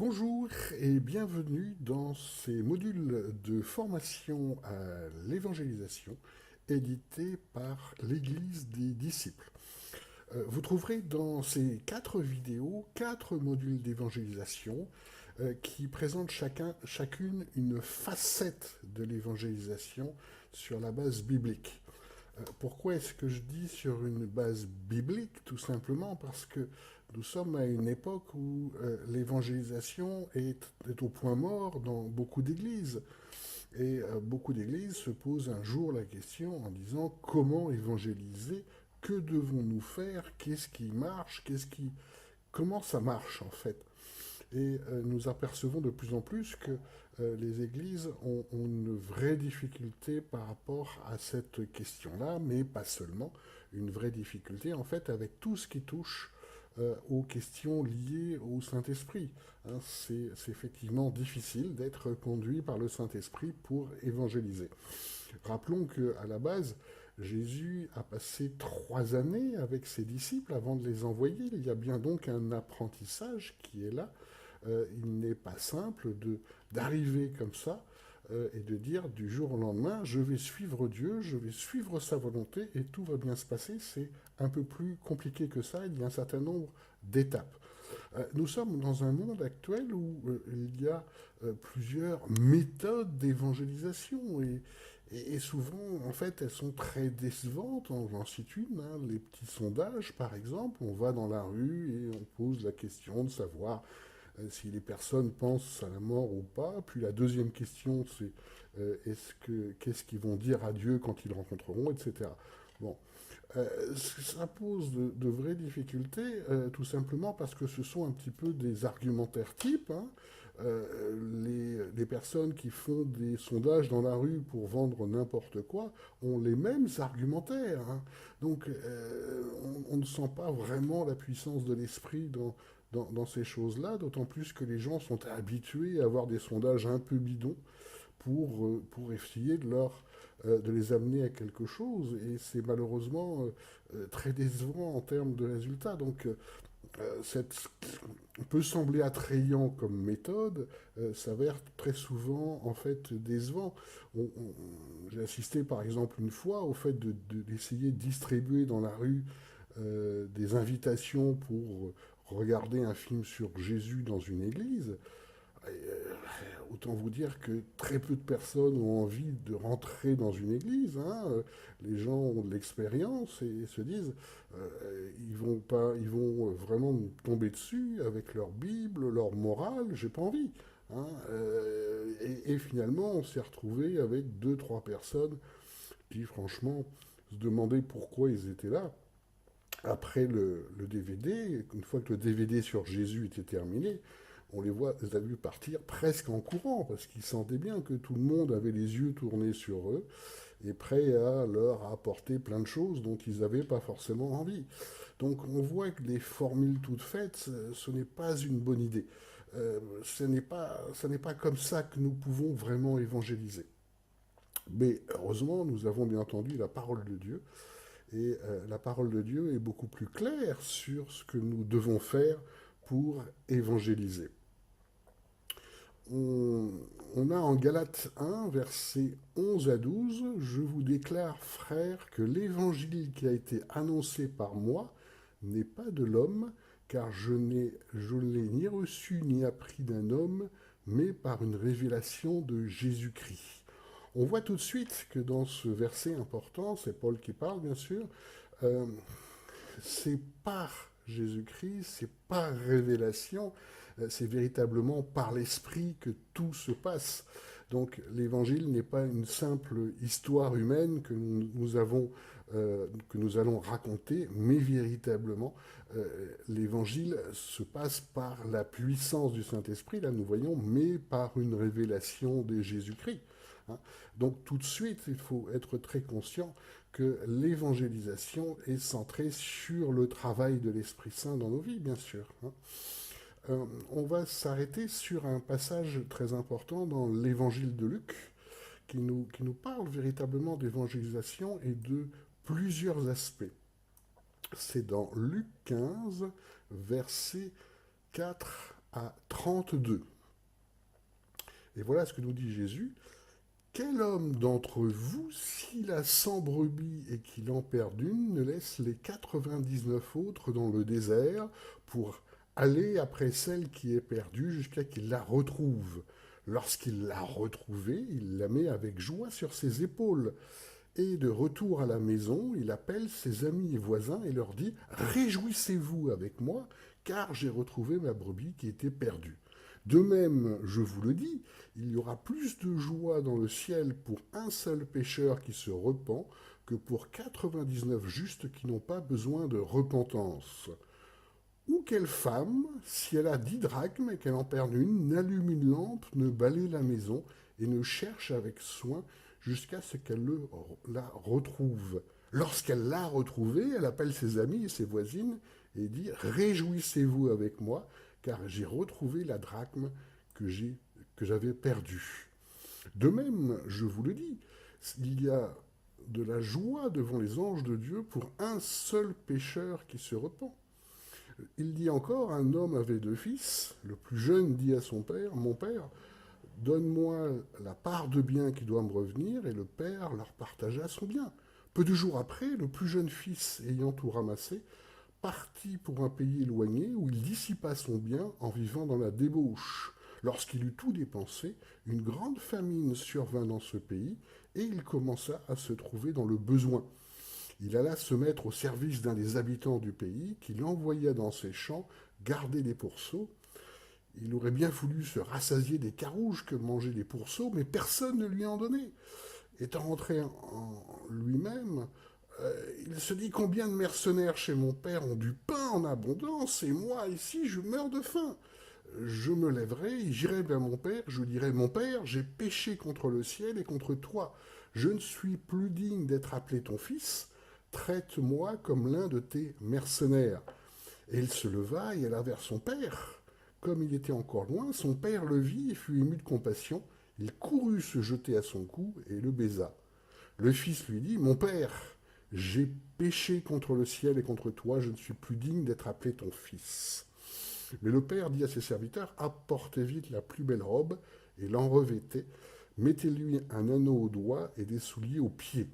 Bonjour et bienvenue dans ces modules de formation à l'évangélisation édités par l'Église des disciples. Vous trouverez dans ces 4 vidéos 4 modules d'évangélisation qui présentent chacune une facette de l'évangélisation sur la base biblique. Pourquoi est-ce que je dis sur une base biblique? Tout simplement parce que nous sommes à une époque où l'évangélisation est au point mort dans beaucoup d'églises. Et beaucoup d'églises se posent un jour la question en disant comment évangéliser, que devons-nous faire, qu'est-ce qui marche, comment ça marche en fait. Et nous apercevons de plus en plus que les églises ont une vraie difficulté par rapport à cette question-là, mais pas seulement, une vraie difficulté en fait avec tout ce qui touche aux questions liées au Saint-Esprit. Hein, c'est effectivement difficile d'être conduit par le Saint-Esprit pour évangéliser. Rappelons qu'à la base, Jésus a passé 3 années avec ses disciples avant de les envoyer. Il y a bien donc un apprentissage qui est là. Il n'est pas simple d'arriver comme ça et de dire du jour au lendemain, je vais suivre Dieu, je vais suivre sa volonté et tout va bien se passer. C'est un peu plus compliqué que ça, il y a un certain nombre d'étapes. Nous sommes dans un monde actuel où il y a plusieurs méthodes d'évangélisation et souvent, en fait, elles sont très décevantes. J'en cite une, hein, les petits sondages, par exemple. On va dans la rue et on pose la question de savoir si les personnes pensent à la mort ou pas. Puis la deuxième question, c'est qu'est-ce qu'ils vont dire à Dieu quand ils le rencontreront, etc. Bon, ça pose de vraies difficultés, tout simplement parce que ce sont un petit peu des argumentaires types. Hein. Les personnes qui font des sondages dans la rue pour vendre n'importe quoi ont les mêmes argumentaires. Hein. Donc, on ne sent pas vraiment la puissance de l'esprit dans ces choses-là, d'autant plus que les gens sont habitués à avoir des sondages un peu bidons pour essayer de les amener à quelque chose. Et c'est malheureusement très décevant en termes de résultats. Donc, peut sembler attrayant comme méthode, s'avère très souvent en fait décevant. J'ai assisté par exemple une fois au fait d'essayer de distribuer dans la rue des invitations pour regarder un film sur Jésus dans une église. Autant vous dire que très peu de personnes ont envie de rentrer dans une église. Hein. Les gens ont de l'expérience et se disent ils vont vraiment nous tomber dessus avec leur Bible, leur morale. J'ai pas envie. Hein. Et finalement, on s'est retrouvé avec 2, 3 personnes qui, franchement, se demandaient pourquoi ils étaient là. Après le DVD, une fois que le DVD sur Jésus était terminé, on les a vus partir presque en courant, parce qu'ils sentaient bien que tout le monde avait les yeux tournés sur eux, et prêt à leur apporter plein de choses dont ils n'avaient pas forcément envie. Donc on voit que les formules toutes faites, ce n'est pas une bonne idée. Ce n'est pas comme ça que nous pouvons vraiment évangéliser. Mais heureusement, nous avons bien entendu la parole de Dieu, et la parole de Dieu est beaucoup plus claire sur ce que nous devons faire pour évangéliser. On a en Galates 1, versets 11 à 12, je vous déclare, frères, que l'évangile qui a été annoncé par moi n'est pas de l'homme, car je l'ai ni reçu ni appris d'un homme, mais par une révélation de Jésus-Christ. On voit tout de suite que dans ce verset important, c'est Paul qui parle bien sûr, euh, c'est par Jésus-Christ, c'est par révélation, c'est véritablement par l'Esprit que tout se passe. Donc l'Évangile n'est pas une simple histoire humaine que nous allons raconter, mais véritablement l'Évangile se passe par la puissance du Saint-Esprit, là nous voyons, mais par une révélation de Jésus-Christ. Hein. Donc tout de suite, il faut être très conscient que l'évangélisation est centrée sur le travail de l'Esprit Saint dans nos vies, bien sûr. Hein. On va s'arrêter sur un passage très important dans l'évangile de Luc, qui nous parle véritablement d'évangélisation et de plusieurs aspects. C'est dans Luc 15, versets 4 à 32. Et voilà ce que nous dit Jésus. Quel homme d'entre vous, s'il a 100 brebis et qu'il en perd une, ne laisse les 99 autres dans le désert pour aller après celle qui est perdue jusqu'à qu'il la retrouve? Lorsqu'il l'a retrouvée, il la met avec joie sur ses épaules. Et de retour à la maison, il appelle ses amis et voisins et leur dit: Réjouissez-vous avec moi, car j'ai retrouvé ma brebis qui était perdue. De même, je vous le dis, il y aura plus de joie dans le ciel pour un seul pécheur qui se repent que pour 99 justes qui n'ont pas besoin de repentance. Ou quelle femme, si elle a 10 drachmes et qu'elle en perd une, n'allume une lampe, ne balaye la maison et ne cherche avec soin jusqu'à ce qu'elle la retrouve. Lorsqu'elle l'a retrouvée, elle appelle ses amis et ses voisines et dit: Réjouissez-vous avec moi, car j'ai retrouvé la drachme que j'avais perdue. De même, je vous le dis, il y a de la joie devant les anges de Dieu pour un seul pécheur qui se repent. Il dit encore: un homme avait 2 fils. Le plus jeune dit à son père: Mon père, donne-moi la part de bien qui doit me revenir. Et le père leur partagea son bien. Peu de jours après, le plus jeune fils, ayant tout ramassé, partit pour un pays éloigné où il dissipa son bien en vivant dans la débauche. Lorsqu'il eut tout dépensé, une grande famine survint dans ce pays et il commença à se trouver dans le besoin. Il alla se mettre au service d'un des habitants du pays, qui l'envoya dans ses champs garder les pourceaux. Il aurait bien voulu se rassasier des carouges que mangeaient les pourceaux, mais personne ne lui en donnait. Étant rentré en lui-même, il se dit: combien de mercenaires chez mon père ont du pain en abondance, et moi, ici, je meurs de faim. Je me lèverai, j'irai vers mon père, je dirai: Mon père, j'ai péché contre le ciel et contre toi. Je ne suis plus digne d'être appelé ton fils. Traite-moi comme l'un de tes mercenaires. Et il se leva et alla vers son père. Comme il était encore loin, son père le vit et fut ému de compassion. Il courut se jeter à son cou et le baisa. Le fils lui dit: Mon père, j'ai péché contre le ciel et contre toi, je ne suis plus digne d'être appelé ton fils. Mais le père dit à ses serviteurs: Apportez vite la plus belle robe et l'en revêtez. Mettez-lui un anneau au doigt et des souliers aux pieds.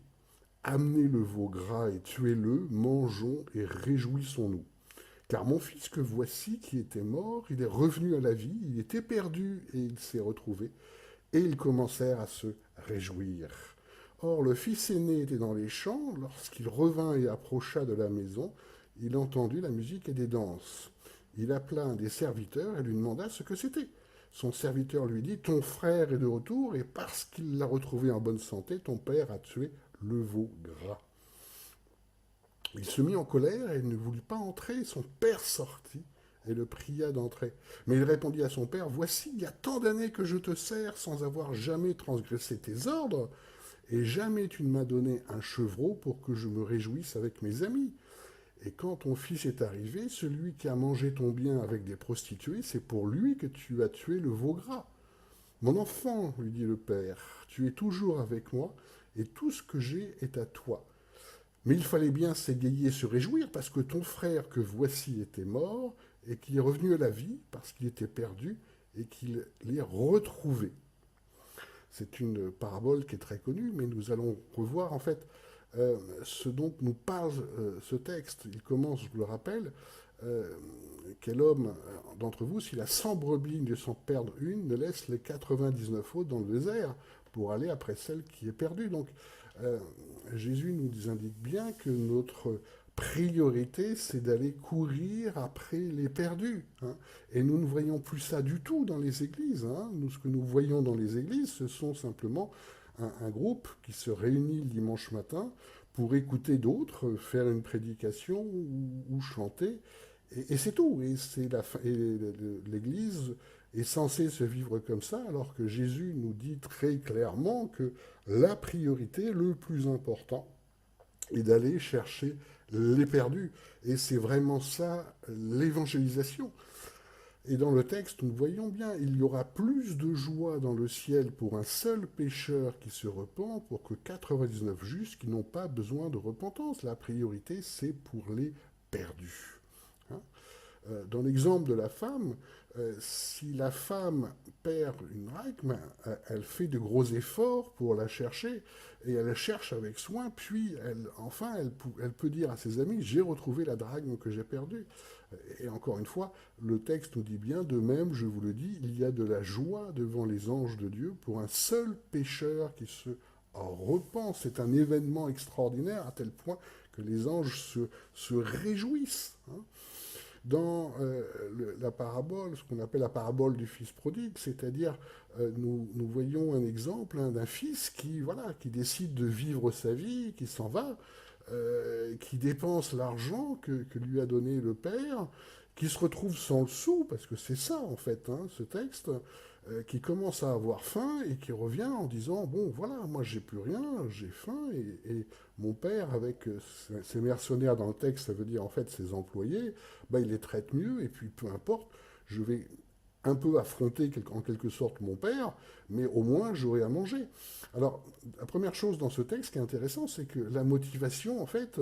Amenez le veau gras et tuez-le, mangeons et réjouissons-nous. Car mon fils que voici, qui était mort, il est revenu à la vie, il était perdu et il s'est retrouvé. Et ils commencèrent à se réjouir. Or, le fils aîné était dans les champs. Lorsqu'il revint et approcha de la maison, il entendit la musique et des danses. Il appela un des serviteurs et lui demanda ce que c'était. Son serviteur lui dit: Ton frère est de retour, et parce qu'il l'a retrouvé en bonne santé, ton père a tué le veau gras. Il se mit en colère et ne voulut pas entrer. Son père sortit et le pria d'entrer. Mais il répondit à son père: Voici, il y a tant d'années que je te sers sans avoir jamais transgressé tes ordres, et jamais tu ne m'as donné un chevreau pour que je me réjouisse avec mes amis. Et quand ton fils est arrivé, celui qui a mangé ton bien avec des prostituées, c'est pour lui que tu as tué le veau gras. Mon enfant, lui dit le père, tu es toujours avec moi, et tout ce que j'ai est à toi. Mais il fallait bien s'égayer et se réjouir, parce que ton frère que voici était mort, et qu'il est revenu à la vie, parce qu'il était perdu, et qu'il l'ait retrouvé. C'est une parabole qui est très connue, mais nous allons revoir en fait ce dont nous parle ce texte. Il commence, je le rappelle: quel homme d'entre vous, s'il a 100 brebis, ne s'en perdre une, ne laisse les 99 autres dans le désert pour aller après celle qui est perdue. Donc Jésus nous indique bien que notre priorité, c'est d'aller courir après les perdus. Hein. Et nous ne voyons plus ça du tout dans les églises. Hein. Nous, ce que nous voyons dans les églises, ce sont simplement un groupe qui se réunit le dimanche matin pour écouter d'autres, faire une prédication ou chanter. Et c'est tout. Et l'Église est censée se vivre comme ça, alors que Jésus nous dit très clairement que la priorité, le plus important, est d'aller chercher les perdus. Et c'est vraiment ça, l'évangélisation. Et dans le texte, nous voyons bien, il y aura plus de joie dans le ciel pour un seul pécheur qui se repent, pour que 99 justes qui n'ont pas besoin de repentance. La priorité, c'est pour les perdus. Hein. Dans l'exemple de la femme, si la femme perd une drachme, elle fait de gros efforts pour la chercher et elle la cherche avec soin, puis enfin elle peut dire à ses amis, j'ai retrouvé la drachme que j'ai perdue. Et encore une fois, le texte nous dit bien, de même, je vous le dis, il y a de la joie devant les anges de Dieu pour un seul pécheur qui se repent. C'est un événement extraordinaire à tel point que les anges se réjouissent. Hein. Dans la parabole, ce qu'on appelle la parabole du fils prodigue, c'est-à-dire nous voyons un exemple d'un fils qui décide de vivre sa vie, qui s'en va, qui dépense l'argent que lui a donné le père, qui se retrouve sans le sou, parce que c'est ça en fait, hein, ce texte, qui commence à avoir faim et qui revient en disant, bon voilà, moi j'ai plus rien, j'ai faim, et mon père, avec ses mercenaires dans le texte, ça veut dire en fait ses employés, bah, il les traite mieux, et puis peu importe, je vais un peu affronter en quelque sorte mon père, mais au moins j'aurai à manger. Alors, la première chose dans ce texte qui est intéressant, c'est que la motivation, en fait,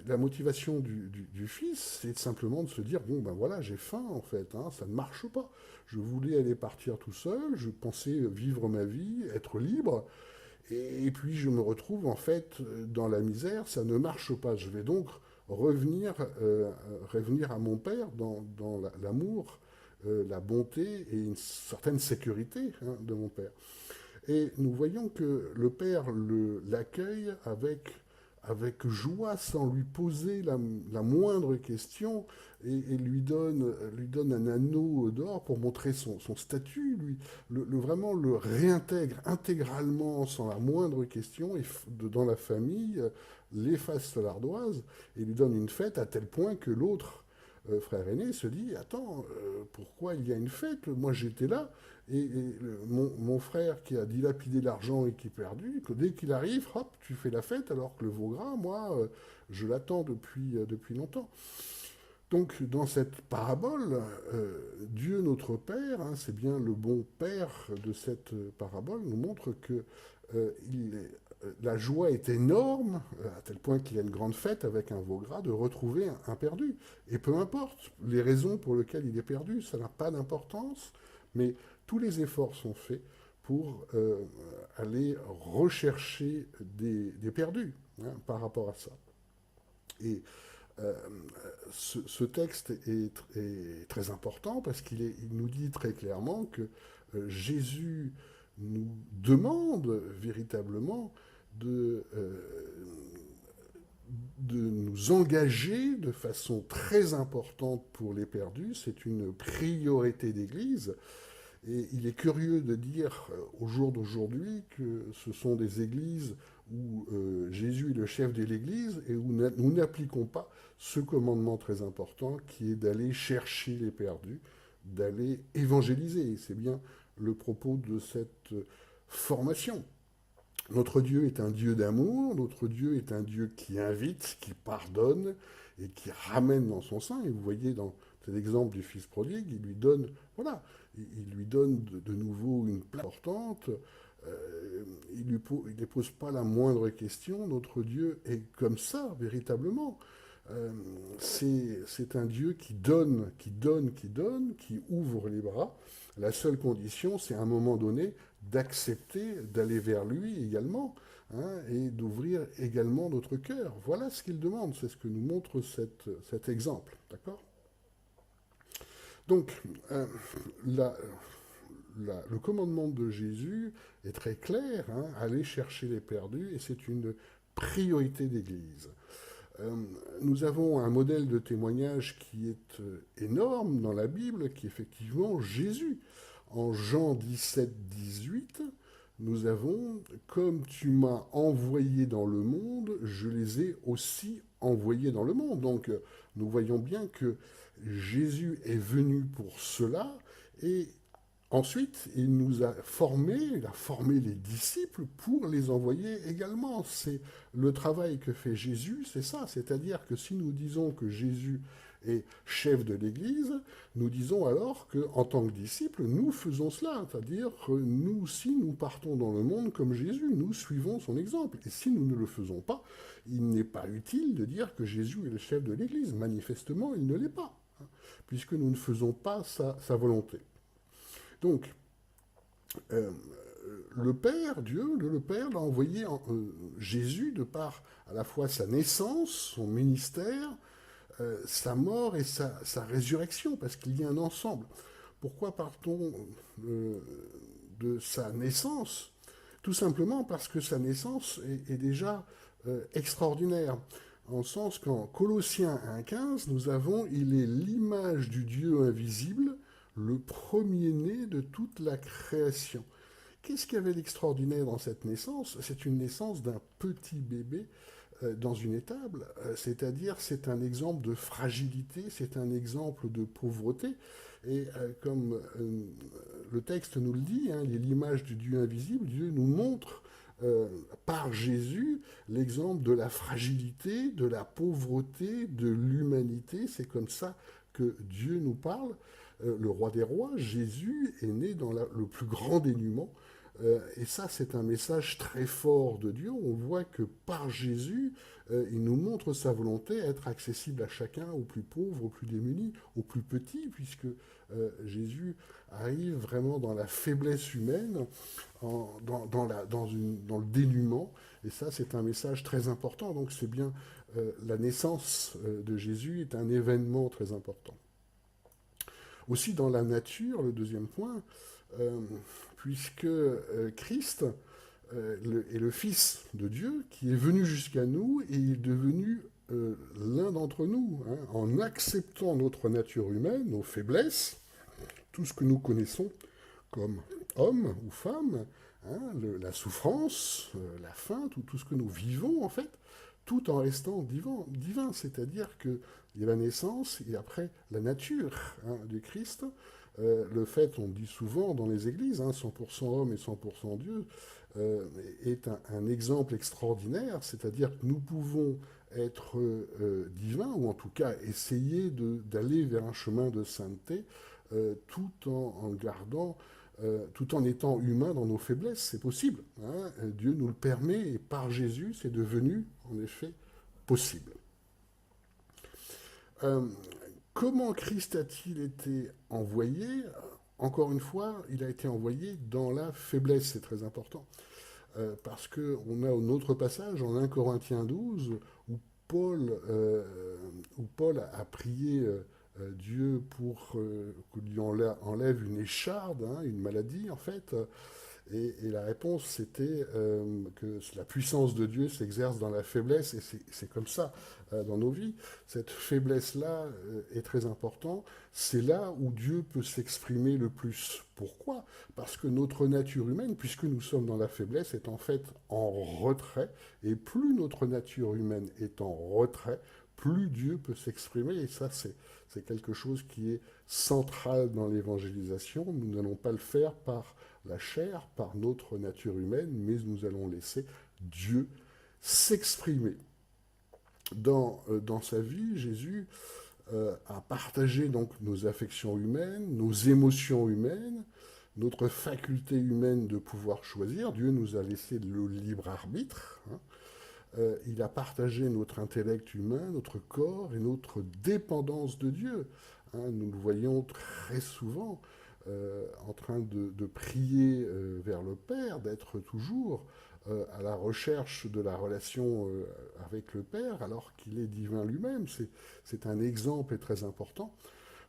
la motivation du fils, c'est simplement de se dire, bon ben voilà, j'ai faim en fait, hein, ça ne marche pas. Je voulais aller partir tout seul, je pensais vivre ma vie, être libre, et puis je me retrouve en fait dans la misère, ça ne marche pas. Je vais donc revenir, revenir à mon père dans l'amour, la bonté et une certaine sécurité, hein, de mon père. Et nous voyons que le père l'accueille avec joie, sans lui poser la moindre question, et lui donne un anneau d'or pour montrer son statut, vraiment le réintègre intégralement sans la moindre question, et dans la famille, l'efface sur l'ardoise, et lui donne une fête à tel point que l'autre frère aîné se dit, attends, pourquoi il y a une fête? Moi j'étais là, mon frère qui a dilapidé l'argent et qui est perdu, que dès qu'il arrive, hop, tu fais la fête, alors que le veau gras, moi, je l'attends depuis longtemps. Donc, dans cette parabole, Dieu notre Père, hein, c'est bien le bon Père de cette parabole, nous montre que la joie est énorme, à tel point qu'il y a une grande fête avec un veau gras, de retrouver un perdu. Et peu importe les raisons pour lesquelles il est perdu, ça n'a pas d'importance, mais tous les efforts sont faits pour aller rechercher des perdus, hein, par rapport à ça. Et euh, ce texte est très important parce il nous dit très clairement que Jésus nous demande véritablement de nous engager de façon très importante pour les perdus. C'est une priorité d'Église. Et il est curieux de dire au jour d'aujourd'hui que ce sont des églises où Jésus est le chef de l'église et où nous n'appliquons pas ce commandement très important qui est d'aller chercher les perdus, d'aller évangéliser. C'est bien le propos de cette formation. Notre Dieu est un Dieu d'amour, notre Dieu est un Dieu qui invite, qui pardonne et qui ramène dans son sein. Et vous voyez dans cet exemple du fils prodigue, il lui donne, voilà, il lui donne de nouveau une place importante. Il ne pose pas la moindre question. Notre Dieu est comme ça, véritablement. C'est un Dieu qui donne, qui donne, qui donne, qui ouvre les bras. La seule condition, c'est à un moment donné d'accepter d'aller vers lui également, hein, et d'ouvrir également notre cœur. Voilà ce qu'il demande, c'est ce que nous montre cet exemple. D'accord ? Donc, le commandement de Jésus est très clair, hein, aller chercher les perdus, et c'est une priorité d'Église. Nous avons un modèle de témoignage qui est énorme dans la Bible, qui est effectivement Jésus. En Jean 17-18, nous avons « Comme tu m'as envoyé dans le monde, je les ai aussi envoyés dans le monde ». Donc nous voyons bien que Jésus est venu pour cela, et ensuite, il nous a formés, il a formé les disciples pour les envoyer également. C'est le travail que fait Jésus, c'est ça. C'est-à-dire que si nous disons que Jésus et chef de l'Église, nous disons alors qu'en tant que disciples, nous faisons cela, c'est-à-dire que nous aussi, nous partons dans le monde comme Jésus, nous suivons son exemple. Et si nous ne le faisons pas, il n'est pas utile de dire que Jésus est le chef de l'Église. Manifestement, il ne l'est pas, hein, puisque nous ne faisons pas sa volonté. Donc, euh, le Père, Dieu, le Père, l'a envoyé Jésus de par à la fois sa naissance, son ministère, sa mort et sa résurrection, parce qu'il y a un ensemble. Pourquoi partons de sa naissance? Tout simplement parce que sa naissance est déjà extraordinaire. En sens qu'en Colossiens 1,15, nous avons « Il est l'image du Dieu invisible, le premier-né de toute la création ». Qu'est-ce qu'il y avait d'extraordinaire dans cette naissance? C'est une naissance d'un petit bébé dans une étable, c'est-à-dire c'est un exemple de fragilité, c'est un exemple de pauvreté, et comme le texte nous le dit, hein, il est l'image du Dieu invisible, Dieu nous montre par Jésus l'exemple de la fragilité, de la pauvreté, de l'humanité, c'est comme ça que Dieu nous parle. Le roi des rois, Jésus, est né dans le plus grand dénuement. Et ça, c'est un message très fort de Dieu. On voit que par Jésus, il nous montre sa volonté à être accessible à chacun, aux plus pauvres, aux plus démunis, aux plus petits, puisque Jésus arrive vraiment dans la faiblesse humaine, dans le dénuement. Et ça, c'est un message très important. Donc c'est bien la naissance de Jésus est un événement très important. Aussi dans la nature, le deuxième point, puisque Christ est le Fils de Dieu qui est venu jusqu'à nous et il est devenu l'un d'entre nous, hein, en acceptant notre nature humaine, nos faiblesses, tout ce que nous connaissons comme hommes ou femmes, hein, la souffrance, la faim, tout ce que nous vivons en fait, tout en restant divin, c'est-à-dire qu'il y a la naissance et après la nature, hein, du Christ. Le fait, on dit souvent dans les églises, hein, 100% homme et 100% Dieu, est un exemple extraordinaire, c'est-à-dire que nous pouvons être divins, ou en tout cas essayer d'aller vers un chemin de sainteté, tout en gardant, tout en étant humain dans nos faiblesses. C'est possible, hein. Dieu nous le permet, et par Jésus, c'est devenu, en effet, possible. Comment Christ a-t-il été envoyé? Encore une fois, il a été envoyé dans la faiblesse, c'est très important. Parce qu'on a un autre passage en 1 Corinthiens 12 où Paul a prié Dieu pour qu'il lui enlève une écharde, hein, une maladie en fait. Et la réponse, c'était que la puissance de Dieu s'exerce dans la faiblesse, et c'est comme ça dans nos vies. Cette faiblesse-là est très importante. C'est là où Dieu peut s'exprimer le plus. Pourquoi? Parce que notre nature humaine, puisque nous sommes dans la faiblesse, est en fait en retrait. Et plus notre nature humaine est en retrait, plus Dieu peut s'exprimer. Et ça, c'est quelque chose qui est central dans l'évangélisation. Nous n'allons pas le faire par la chair, par notre nature humaine, mais nous allons laisser Dieu s'exprimer. Dans sa vie, Jésus a partagé donc nos affections humaines, nos émotions humaines, notre faculté humaine de pouvoir choisir. Dieu nous a laissé le libre arbitre, hein. Il a partagé notre intellect humain, notre corps et notre dépendance de Dieu, hein. Nous le voyons très souvent en train de prier vers le Père, d'être toujours à la recherche de la relation avec le Père, alors qu'il est divin lui-même. C'est un exemple très important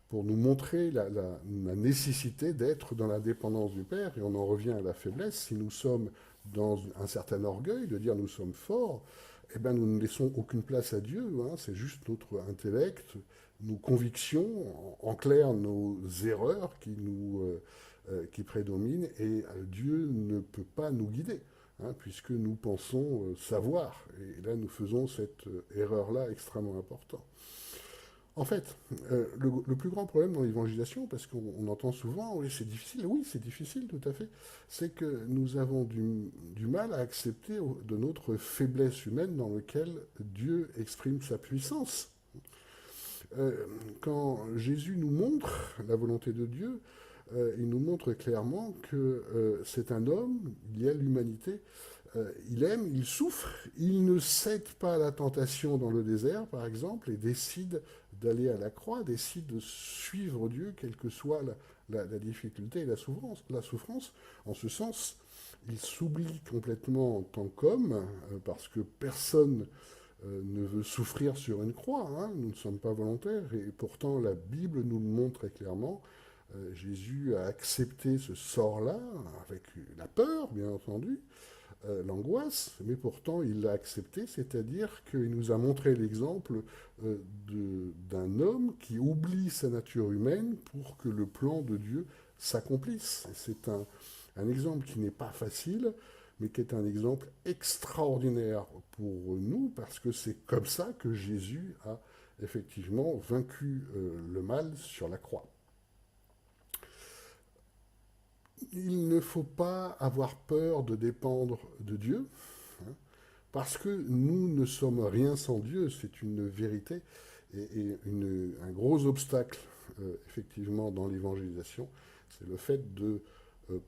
pour nous montrer la nécessité d'être dans la dépendance du Père, et on en revient à la faiblesse. Si nous sommes dans un certain orgueil, de dire nous sommes forts, eh bien nous ne laissons aucune place à Dieu, hein. C'est juste notre intellect, nos convictions, en clair nos erreurs qui prédominent, et Dieu ne peut pas nous guider, hein, puisque nous pensons savoir. Et là, nous faisons cette erreur-là extrêmement importante. En fait, le plus grand problème dans l'évangélisation, parce qu'on entend souvent, oui, c'est difficile, tout à fait, c'est que nous avons du mal à accepter de notre faiblesse humaine dans laquelle Dieu exprime sa puissance. Quand Jésus nous montre la volonté de Dieu, il nous montre clairement que c'est un homme, il y a l'humanité, il aime, il souffre, il ne cède pas à la tentation dans le désert, par exemple, et décide d'aller à la croix, décide de suivre Dieu, quelle que soit la difficulté et la souffrance. En ce sens, il s'oublie complètement en tant qu'homme, parce que personne ne veut souffrir sur une croix, hein. Nous ne sommes pas volontaires, et pourtant la Bible nous le montre très clairement. Jésus a accepté ce sort-là, avec la peur, bien entendu, l'angoisse, mais pourtant il l'a accepté, c'est-à-dire qu'il nous a montré l'exemple d'un homme qui oublie sa nature humaine pour que le plan de Dieu s'accomplisse. C'est un exemple qui n'est pas facile, mais qui est un exemple extraordinaire pour nous, parce que c'est comme ça que Jésus a effectivement vaincu le mal sur la croix. Il ne faut pas avoir peur de dépendre de Dieu, hein, parce que nous ne sommes rien sans Dieu, c'est une vérité et un gros obstacle, effectivement, dans l'évangélisation, c'est le fait de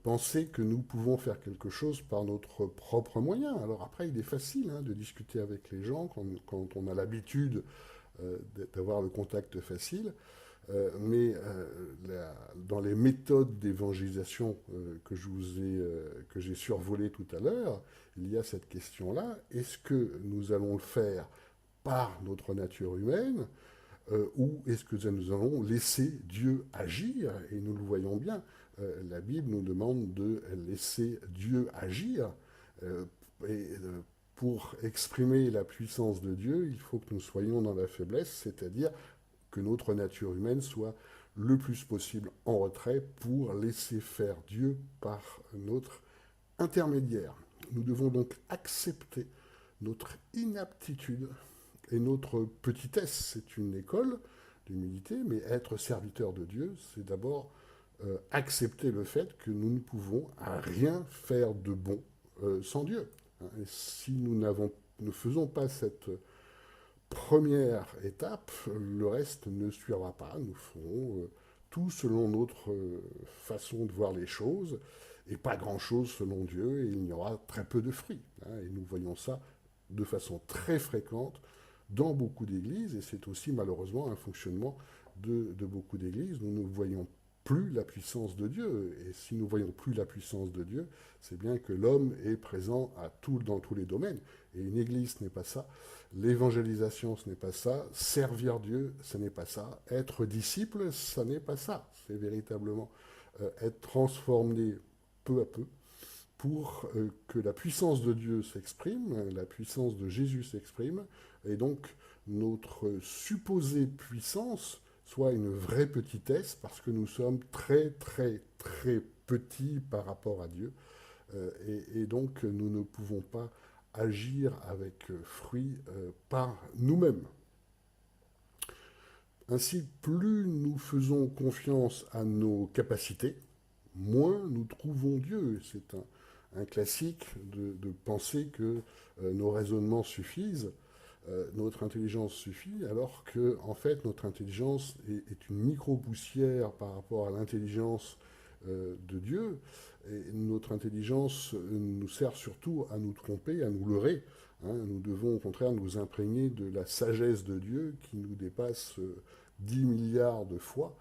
penser que nous pouvons faire quelque chose par notre propre moyen. Alors après, il est facile, hein, de discuter avec les gens quand on a l'habitude d'avoir le contact facile. Dans les méthodes d'évangélisation que j'ai survolées tout à l'heure, il y a cette question-là. Est-ce que nous allons le faire par notre nature humaine, ou est-ce que nous allons laisser Dieu agir? Et nous le voyons bien. La Bible nous demande de laisser Dieu agir. Euh, et pour exprimer la puissance de Dieu, il faut que nous soyons dans la faiblesse, c'est-à-dire que notre nature humaine soit le plus possible en retrait pour laisser faire Dieu par notre intermédiaire. Nous devons donc accepter notre inaptitude et notre petitesse. C'est une école d'humilité, mais être serviteur de Dieu, c'est d'abord accepter le fait que nous ne pouvons rien faire de bon sans Dieu. Et si nous ne faisons pas cette première étape, le reste ne suivra pas. Nous ferons tout selon notre façon de voir les choses et pas grand-chose selon Dieu, et il n'y aura très peu de fruits, hein. Et nous voyons ça de façon très fréquente dans beaucoup d'églises, et c'est aussi malheureusement un fonctionnement de beaucoup d'églises. Nous ne voyons plus la puissance de Dieu, et si nous voyons plus la puissance de Dieu, c'est bien que l'homme est présent dans tous les domaines. Et une église, ce n'est pas ça. L'évangélisation, ce n'est pas ça. Servir Dieu, ce n'est pas ça. Être disciple, ce n'est pas ça. C'est véritablement être transformé peu à peu pour que la puissance de Dieu s'exprime, la puissance de Jésus s'exprime, et donc notre supposée puissance soit une vraie petitesse, parce que nous sommes très très très petits par rapport à Dieu, et donc nous ne pouvons pas agir avec fruit par nous-mêmes. Ainsi, plus nous faisons confiance à nos capacités, moins nous trouvons Dieu. C'est un classique de penser que nos raisonnements suffisent, notre intelligence suffit, alors que en fait notre intelligence est une micro-poussière par rapport à l'intelligence de Dieu. Et notre intelligence nous sert surtout à nous tromper, à nous leurrer, hein. Nous devons au contraire nous imprégner de la sagesse de Dieu qui nous dépasse 10 milliards de fois.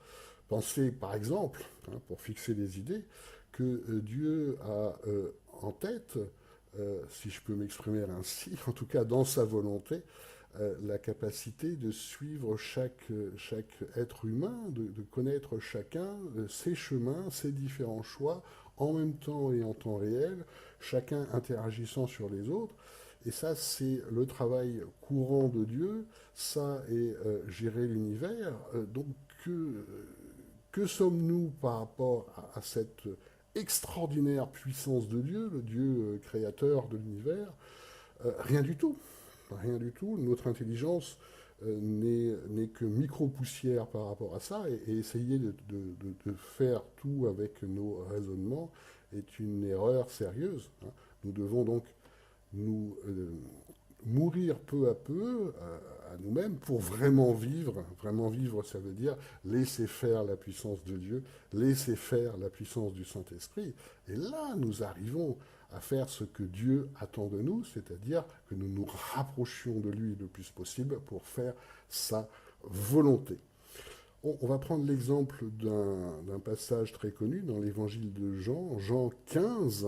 Pensez par exemple, hein, pour fixer les idées, que Dieu a en tête, si je peux m'exprimer ainsi, en tout cas dans sa volonté, la capacité de suivre chaque être humain, de connaître chacun, ses chemins, ses différents choix, en même temps et en temps réel, chacun interagissant sur les autres. Et ça, c'est le travail courant de Dieu, ça est gérer l'univers. Donc, que sommes-nous par rapport à cette extraordinaire puissance de Dieu, le Dieu créateur de l'univers? Rien du tout. Rien du tout. Notre intelligence n'est que micro-poussière par rapport à ça, et essayer de faire tout avec nos raisonnements est une erreur sérieuse, hein. Nous devons donc nous mourir peu à peu à nous-mêmes pour vraiment vivre. Vraiment vivre, ça veut dire laisser faire la puissance de Dieu, laisser faire la puissance du Saint-Esprit. Et là, nous arrivons à faire ce que Dieu attend de nous, c'est-à-dire que nous nous rapprochions de lui le plus possible pour faire sa volonté. On va prendre l'exemple d'un passage très connu dans l'évangile de Jean, Jean 15.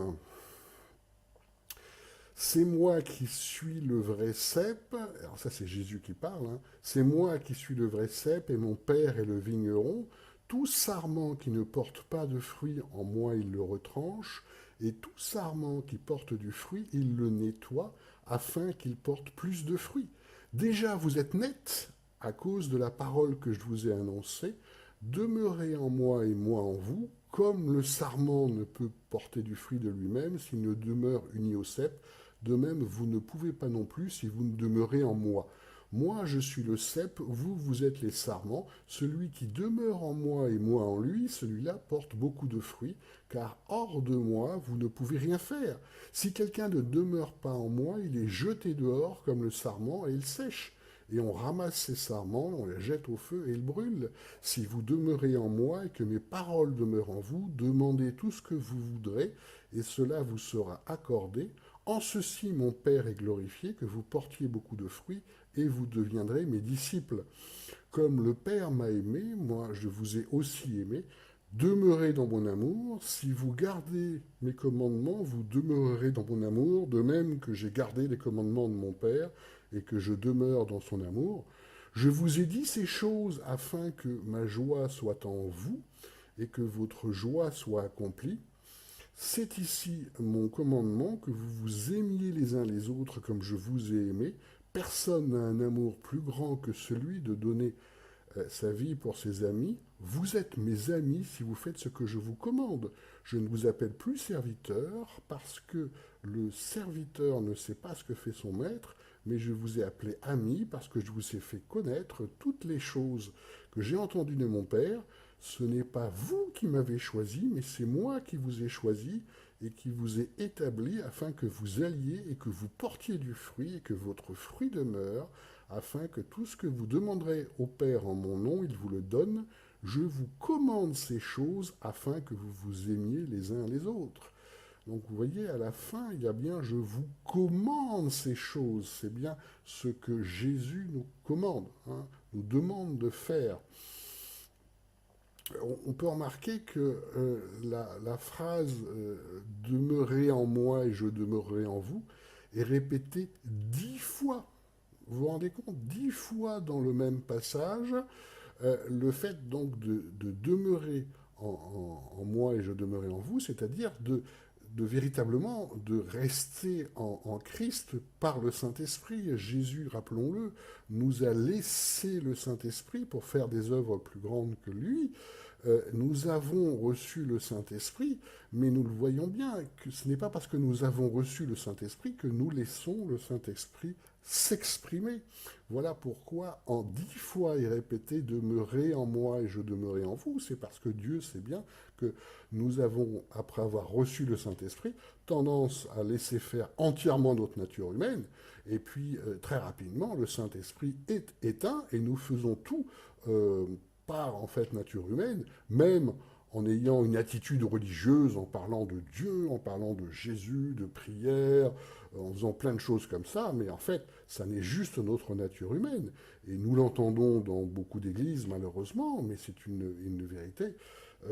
C'est moi qui suis le vrai cep, alors ça c'est Jésus qui parle, hein. C'est moi qui suis le vrai cep et mon Père est le vigneron. Tout sarment qui ne porte pas de fruit, en moi il le retranche, et tout sarment qui porte du fruit, il le nettoie, afin qu'il porte plus de fruits. Déjà vous êtes net à cause de la parole que je vous ai annoncée. Demeurez en moi et moi en vous, comme le sarment ne peut porter du fruit de lui-même s'il ne demeure uni au cep. De même, vous ne pouvez pas non plus si vous ne demeurez en moi. Moi, je suis le cep, vous, vous êtes les sarments. Celui qui demeure en moi et moi en lui, celui-là porte beaucoup de fruits, car hors de moi, vous ne pouvez rien faire. Si quelqu'un ne demeure pas en moi, il est jeté dehors comme le sarment et il sèche. Et on ramasse ces sarments, on les jette au feu et ils brûlent. Si vous demeurez en moi et que mes paroles demeurent en vous, demandez tout ce que vous voudrez, et cela vous sera accordé. En ceci, mon Père est glorifié, que vous portiez beaucoup de fruits, et vous deviendrez mes disciples. Comme le Père m'a aimé, moi je vous ai aussi aimé. Demeurez dans mon amour. Si vous gardez mes commandements, vous demeurerez dans mon amour, de même que j'ai gardé les commandements de mon Père et que je demeure dans son amour. Je vous ai dit ces choses afin que ma joie soit en vous et que votre joie soit accomplie. C'est ici mon commandement, que vous vous aimiez les uns les autres comme je vous ai aimé. Personne n'a un amour plus grand que celui de donner sa vie pour ses amis. Vous êtes mes amis si vous faites ce que je vous commande. Je ne vous appelle plus serviteur parce que le serviteur ne sait pas ce que fait son maître, mais je vous ai appelé ami parce que je vous ai fait connaître toutes les choses que j'ai entendues de mon Père. Ce n'est pas vous qui m'avez choisi, mais c'est moi qui vous ai choisi et qui vous ai établi afin que vous alliez et que vous portiez du fruit et que votre fruit demeure, afin que tout ce que vous demanderez au Père en mon nom, il vous le donne. Je vous commande ces choses afin que vous vous aimiez les uns les autres. Donc vous voyez, à la fin, il y a bien je vous commande ces choses. C'est bien ce que Jésus nous commande, hein, nous demande de faire. On peut remarquer que la phrase demeurez en moi et je demeurerai en vous est répétée 10 fois. Vous vous rendez compte, 10 fois dans le même passage, le fait donc de demeurer en moi et je demeurerai en vous, c'est-à-dire de véritablement de rester en Christ par le Saint-Esprit. Jésus, rappelons-le, nous a laissé le Saint-Esprit pour faire des œuvres plus grandes que lui. Nous avons reçu le Saint-Esprit, mais nous le voyons bien, que ce n'est pas parce que nous avons reçu le Saint-Esprit que nous laissons le Saint-Esprit s'exprimer. Voilà pourquoi en 10 fois il est répété demeurez en moi et je demeurerai en vous. C'est parce que Dieu sait bien que nous avons, après avoir reçu le Saint-Esprit, tendance à laisser faire entièrement notre nature humaine. Et puis très rapidement, le Saint-Esprit est éteint et nous faisons tout par en fait nature humaine, même en ayant une attitude religieuse, en parlant de Dieu, en parlant de Jésus, de prière, en faisant plein de choses comme ça, mais en fait, ça n'est juste notre nature humaine. Et nous l'entendons dans beaucoup d'églises, malheureusement, mais c'est une vérité.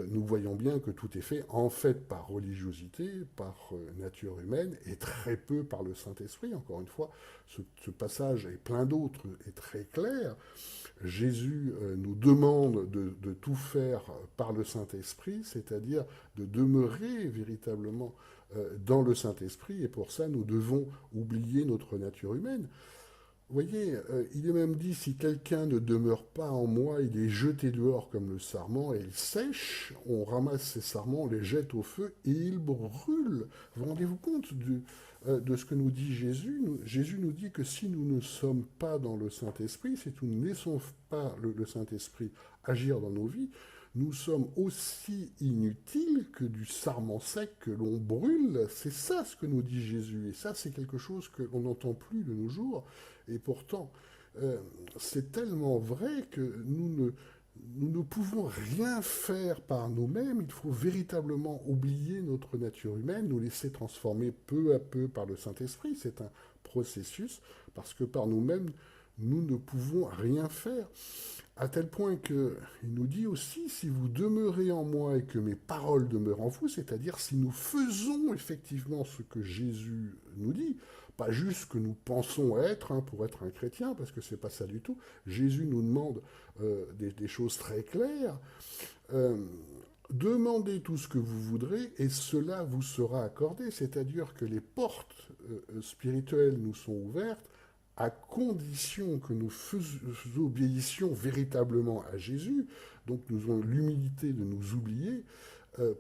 Nous voyons bien que tout est fait, en fait, par religiosité, par nature humaine, et très peu par le Saint-Esprit. Encore une fois, ce passage et plein d'autres est très clair. Jésus nous demande de tout faire par le Saint-Esprit, c'est-à-dire de demeurer véritablement dans le Saint-Esprit, et pour ça nous devons oublier notre nature humaine. Vous voyez, il est même dit, si quelqu'un ne demeure pas en moi, il est jeté dehors comme le sarment, et il sèche, on ramasse ces sarments, on les jette au feu, et ils brûlent. Vous rendez-vous compte de ce que nous dit Jésus? Jésus nous dit que si nous ne sommes pas dans le Saint-Esprit, si nous ne laissons pas le Saint-Esprit agir dans nos vies, nous sommes aussi inutiles que du sarment sec que l'on brûle. C'est ça ce que nous dit Jésus. Et ça, c'est quelque chose que l'on n'entend plus de nos jours. Et pourtant, c'est tellement vrai que nous ne pouvons rien faire par nous-mêmes. Il faut véritablement oublier notre nature humaine, nous laisser transformer peu à peu par le Saint-Esprit. C'est un processus, parce que par nous-mêmes, nous ne pouvons rien faire. À tel point qu'il nous dit aussi, si vous demeurez en moi et que mes paroles demeurent en vous, c'est-à-dire si nous faisons effectivement ce que Jésus nous dit, pas juste ce que nous pensons être pour être un chrétien, parce que c'est pas ça du tout. Jésus nous demande des choses très claires. Euh, Demandez tout ce que vous voudrez et cela vous sera accordé, c'est-à-dire que les portes spirituelles nous sont ouvertes à condition que nous obéissions véritablement à Jésus, donc nous avons l'humilité de nous oublier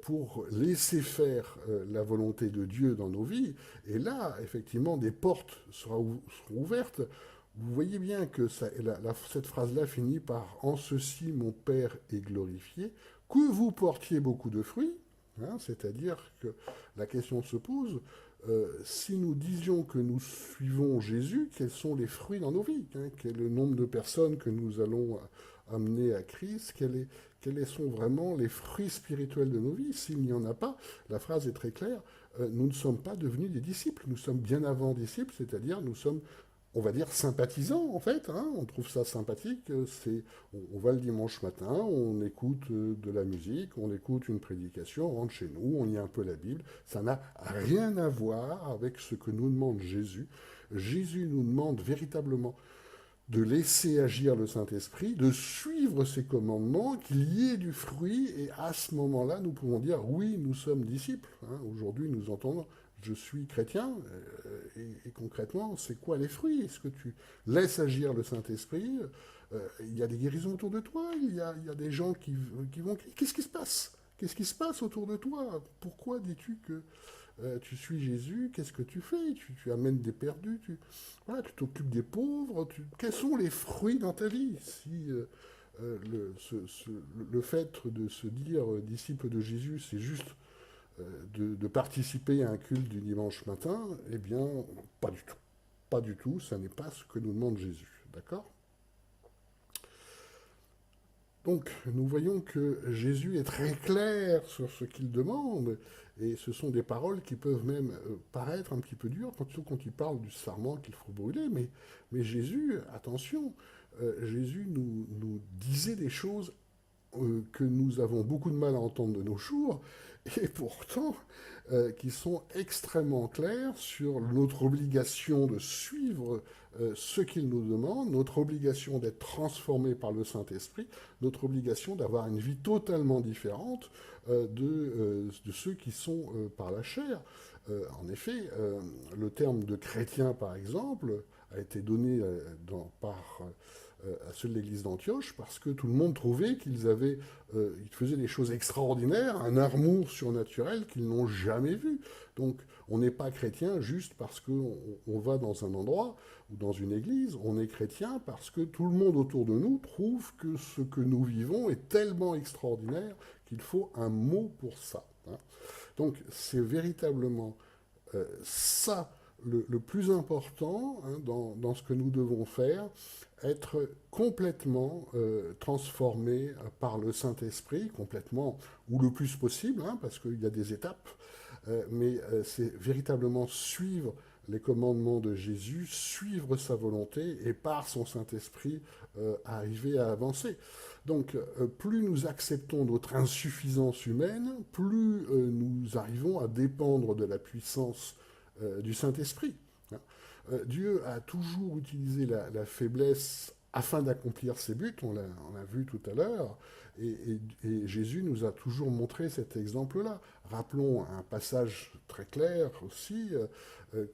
pour laisser faire la volonté de Dieu dans nos vies. Et là, effectivement, des portes seront ouvertes. Vous voyez bien que cette phrase-là finit par « En ceci, mon Père est glorifié », que vous portiez beaucoup de fruits, c'est-à-dire que la question se pose, si nous disions que nous suivons Jésus, quels sont les fruits dans nos vies, quel est le nombre de personnes que nous allons amener à Christ, quels sont vraiment les fruits spirituels de nos vies. S'il n'y en a pas, la phrase est très claire, nous ne sommes pas devenus des disciples, nous sommes bien avant disciples, c'est-à-dire nous sommes, on va dire, sympathisants en fait, on trouve ça sympathique, on va le dimanche matin, on écoute de la musique, on écoute une prédication, on rentre chez nous, on lit un peu la Bible, ça n'a rien à voir avec ce que nous demande Jésus. Jésus nous demande véritablement de laisser agir le Saint-Esprit, de suivre ses commandements, qu'il y ait du fruit, et à ce moment-là, nous pouvons dire, oui, nous sommes disciples. Aujourd'hui, nous entendons, je suis chrétien, et concrètement, c'est quoi les fruits? Est-ce que tu laisses agir le Saint-Esprit? Il y a des guérisons autour de toi, il y a des gens qui vont... Qu'est-ce qui se passe? Qu'est-ce qui se passe autour de toi? Pourquoi dis-tu que tu suis Jésus? Qu'est-ce que tu fais? Tu amènes des perdus, voilà, tu t'occupes des pauvres. Quels sont les fruits dans ta vie? Si le fait de se dire disciple de Jésus, c'est juste de participer à un culte du dimanche matin, eh bien, pas du tout. Pas du tout, ça n'est pas ce que nous demande Jésus. D'accord? Donc, nous voyons que Jésus est très clair sur ce qu'il demande, et ce sont des paroles qui peuvent même paraître un petit peu dures, surtout quand il parle du sarment qu'il faut brûler, mais Jésus, attention, Jésus nous disait des choses que nous avons beaucoup de mal à entendre de nos jours, et pourtant qui sont extrêmement clairs sur notre obligation de suivre ce qu'il nous demande, notre obligation d'être transformé par le Saint-Esprit, notre obligation d'avoir une vie totalement différente de ceux qui sont par la chair. En effet, le terme de chrétien, par exemple, a été donné par à ceux de l'église d'Antioche, parce que tout le monde trouvait ils faisaient des choses extraordinaires, un amour surnaturel qu'ils n'ont jamais vu. Donc, on n'est pas chrétien juste parce qu'on va dans un endroit ou dans une église, on est chrétien parce que tout le monde autour de nous trouve que ce que nous vivons est tellement extraordinaire qu'il faut un mot pour ça. Donc, c'est véritablement ça le plus important dans ce que nous devons faire, être complètement transformé par le Saint-Esprit, complètement, ou le plus possible, parce qu'il y a des étapes, mais c'est véritablement suivre les commandements de Jésus, suivre sa volonté, et par son Saint-Esprit, arriver à avancer. Donc, plus nous acceptons notre insuffisance humaine, plus nous arrivons à dépendre de la puissance du Saint-Esprit. Dieu a toujours utilisé la faiblesse afin d'accomplir ses buts, on l'a vu tout à l'heure, et Jésus nous a toujours montré cet exemple-là. Rappelons un passage très clair aussi,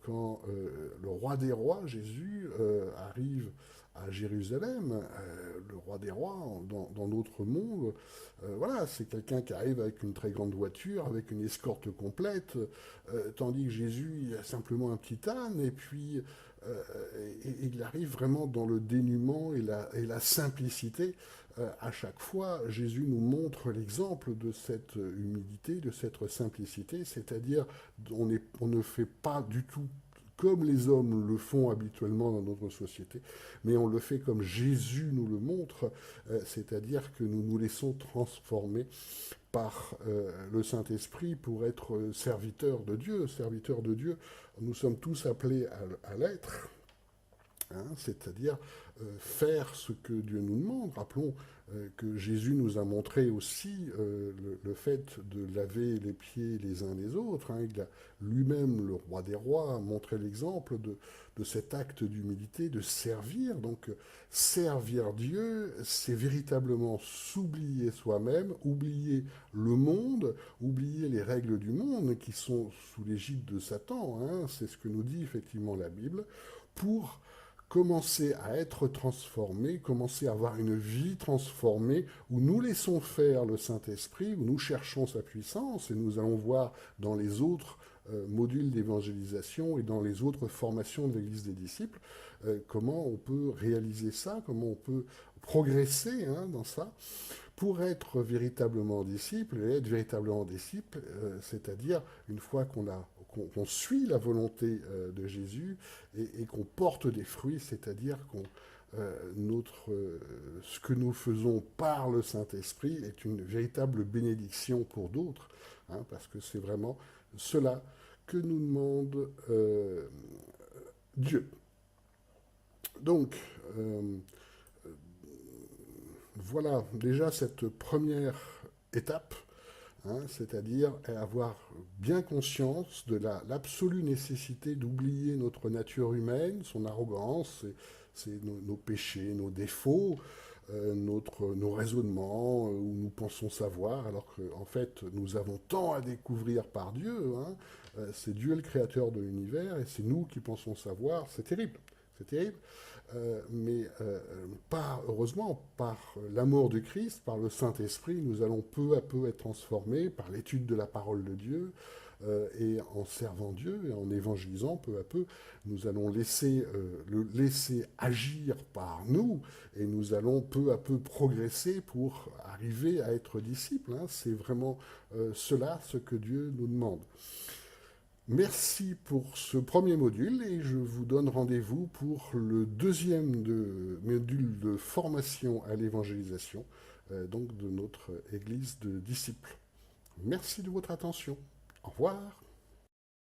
quand le roi des rois, Jésus, arrive à Jérusalem, le roi des rois dans notre monde, voilà, c'est quelqu'un qui arrive avec une très grande voiture, avec une escorte complète, tandis que Jésus il a simplement un petit âne, et puis et il arrive vraiment dans le dénuement et la simplicité. À chaque fois, Jésus nous montre l'exemple de cette humilité, de cette simplicité, c'est-à-dire on ne fait pas du tout comme les hommes le font habituellement dans notre société, mais on le fait comme Jésus nous le montre, c'est-à-dire que nous nous laissons transformer par le Saint-Esprit pour être serviteurs de Dieu. Serviteurs de Dieu, nous sommes tous appelés à l'être, hein, c'est-à-dire faire ce que Dieu nous demande. Rappelons que Jésus nous a montré aussi le fait de laver les pieds les uns des autres. Hein. Il a lui-même, le roi des rois, montré l'exemple de cet acte d'humilité, de servir. Donc servir Dieu, c'est véritablement s'oublier soi-même, oublier le monde, oublier les règles du monde qui sont sous l'égide de Satan. Hein. C'est ce que nous dit effectivement la Bible, pour commencer à être transformés, commencer à avoir une vie transformée, où nous laissons faire le Saint-Esprit, où nous cherchons sa puissance, et nous allons voir dans les autres modules d'évangélisation et dans les autres formations de l'Église des disciples, comment on peut réaliser ça, comment on peut progresser hein, dans ça, pour être véritablement disciple, et être véritablement disciple, c'est-à-dire une fois qu'on suit la volonté de Jésus et qu'on porte des fruits, c'est-à-dire qu'on ce que nous faisons par le Saint-Esprit est une véritable bénédiction pour d'autres, hein, parce que c'est vraiment cela que nous demande Dieu. Donc, voilà déjà cette première étape, hein, c'est-à-dire avoir bien conscience de l'absolue nécessité d'oublier notre nature humaine, son arrogance, nos péchés, nos défauts, nos raisonnements, où nous pensons savoir, alors qu'en fait nous avons tant à découvrir par Dieu. Hein, c'est Dieu le créateur de l'univers et c'est nous qui pensons savoir, c'est terrible. C'est terrible. Mais heureusement, par l'amour du Christ, par le Saint-Esprit, nous allons peu à peu être transformés par l'étude de la parole de Dieu, et en servant Dieu et en évangélisant peu à peu, nous allons le laisser agir par nous, et nous allons peu à peu progresser pour arriver à être disciples. Hein. C'est vraiment cela ce que Dieu nous demande. Merci pour ce premier module et je vous donne rendez-vous pour le deuxième module de formation à l'évangélisation, donc de notre Église de disciples. Merci de votre attention. Au revoir.